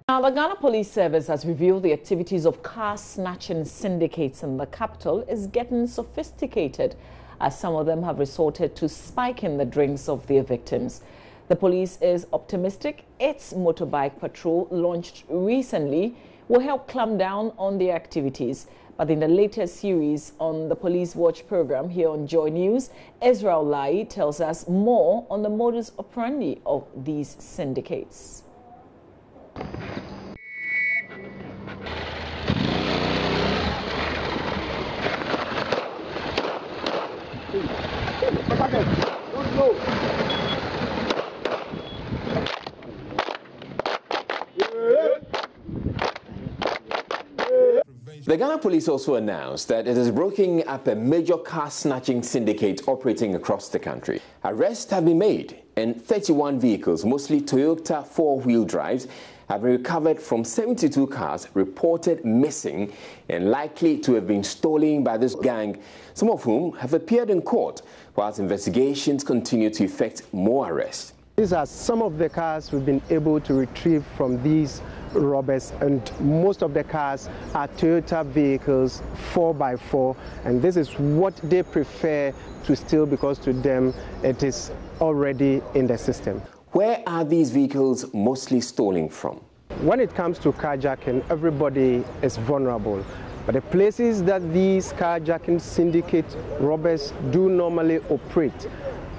Now, the Ghana Police Service has revealed the activities of car snatching syndicates in the capital is getting sophisticated, as some of them have resorted to spiking the drinks of their victims. The police is optimistic its motorbike patrol, launched recently, will help clamp down on their activities. But in the latest series on the Police Watch program here on Joy News, Israel Lai tells us more on the modus operandi of these syndicates. The Ghana Police also announced that it is breaking up a major car snatching syndicate operating across the country. Arrests have been made and 31 vehicles, mostly Toyota four-wheel drives, have been recovered from 72 cars reported missing and likely to have been stolen by this gang, some of whom have appeared in court, whilst investigations continue to effect more arrests. These are some of the cars we've been able to retrieve from these robbers, and most of the cars are Toyota vehicles, 4x4, and this is what they prefer to steal because to them it is already in the system. Where are these vehicles mostly stolen from? When it comes to carjacking, everybody is vulnerable. But the places that these carjacking syndicate robbers do normally operate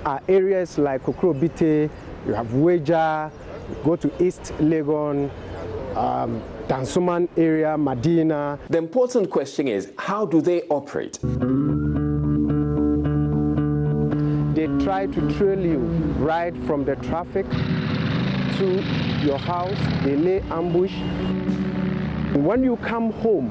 are areas like Kokrobite, you have Weja, you go to East Legon, Dansoman area, Medina. The important question is, how do they operate? They try to trail you right from the traffic to your house. They lay ambush. When you come home,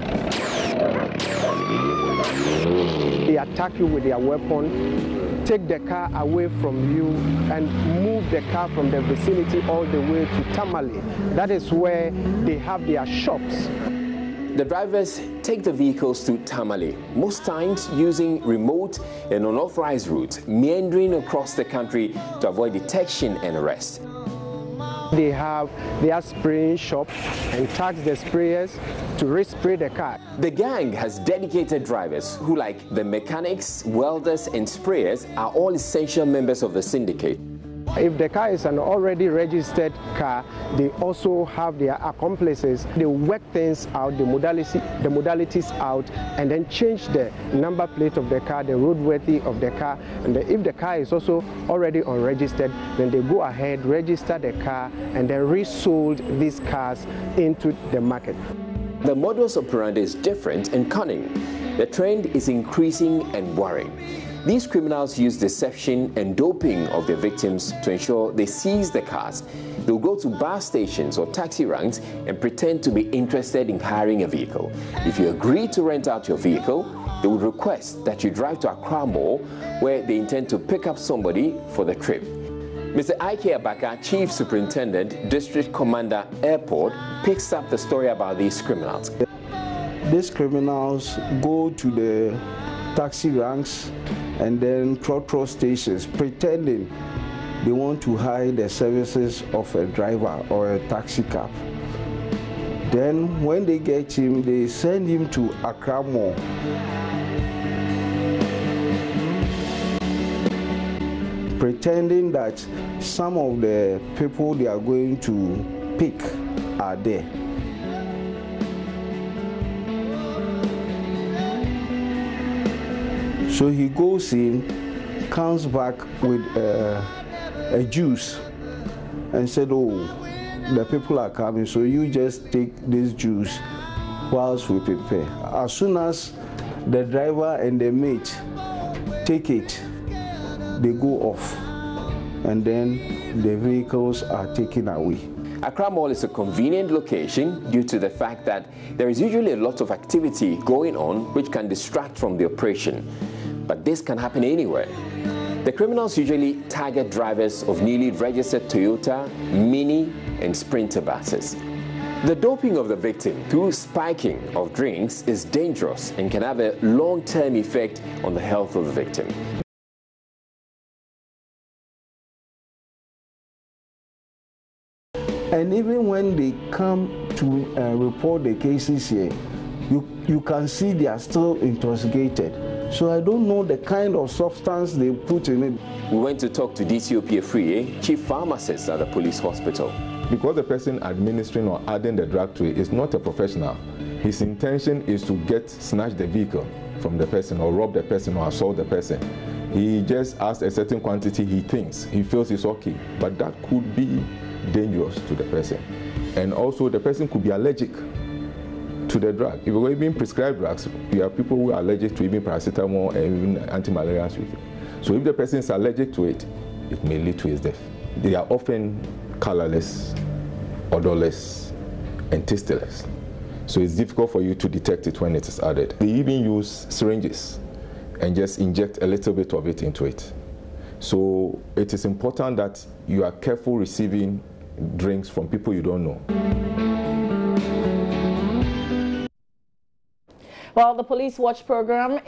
they attack you with their weapon, take the car away from you and move the car from the vicinity all the way to Tamale. That is where they have their shops. The drivers take the vehicles to Tamale, most times using remote and unauthorized routes, meandering across the country to avoid detection and arrest. They have their spraying shop and tax the sprayers to respray the car. The gang has dedicated drivers who, like the mechanics, welders and sprayers, are all essential members of the syndicate. If the car is an already registered car, they also have their accomplices. They work things out, the modalities out, and then change the number plate of the car, the roadworthy of the car. And if the car is also already unregistered, then they go ahead, register the car, and then resold these cars into the market. The modus operandi is different and cunning. The trend is increasing and worrying. These criminals use deception and doping of their victims to ensure they seize the cars. They'll go to bar stations or taxi ranks and pretend to be interested in hiring a vehicle. If you agree to rent out your vehicle, they would request that you drive to Accra Mall, where they intend to pick up somebody for the trip. Mr. Ike Abaka, Chief Superintendent, District Commander, Airport, picks up the story about these criminals. These criminals go to the taxi ranks and then trotro stations, pretending they want to hire the services of a driver or a taxi cab. Then when they get him, they send him to Accra Mall. Pretending that some of the people they are going to pick are there. So he goes in, comes back with a juice and said, oh, the people are coming, so you just take this juice whilst we prepare. As soon as the driver and the mate take it, they go off, and then the vehicles are taken away. Accra Mall is a convenient location due to the fact that there is usually a lot of activity going on which can distract from the operation. But this can happen anywhere. The criminals usually target drivers of newly registered Toyota, Mini and Sprinter buses. The doping of the victim through spiking of drinks is dangerous and can have a long-term effect on the health of the victim. And even when they come to report the cases here, you can see they are still intoxicated. So I don't know the kind of substance they put in it. We went to talk to DCOP Afriye, chief pharmacist at the police hospital. Because the person administering or adding the drug to it is not a professional, his intention is to snatch the vehicle from the person or rob the person or assault the person. He just asks a certain quantity he feels is okay, but that could be dangerous to the person. And also the person could be allergic to the drug. If we're even prescribed drugs, we have people who are allergic to even paracetamol and even anti-malarials. So if the person is allergic to it, it may lead to his death. They are often colorless, odorless, and tasteless. So it's difficult for you to detect it when it is added. They even use syringes and just inject a little bit of it into it. So it is important that you are careful receiving drinks from people you don't know. Well, the Police Watch program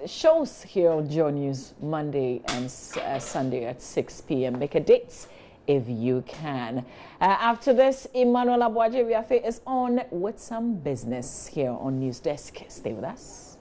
shows here on JoyNews Monday and Sunday at 6 p.m. Make a date if you can. After this, Emmanuel Abuaje Riafe is on with some business here on News Desk. Stay with us.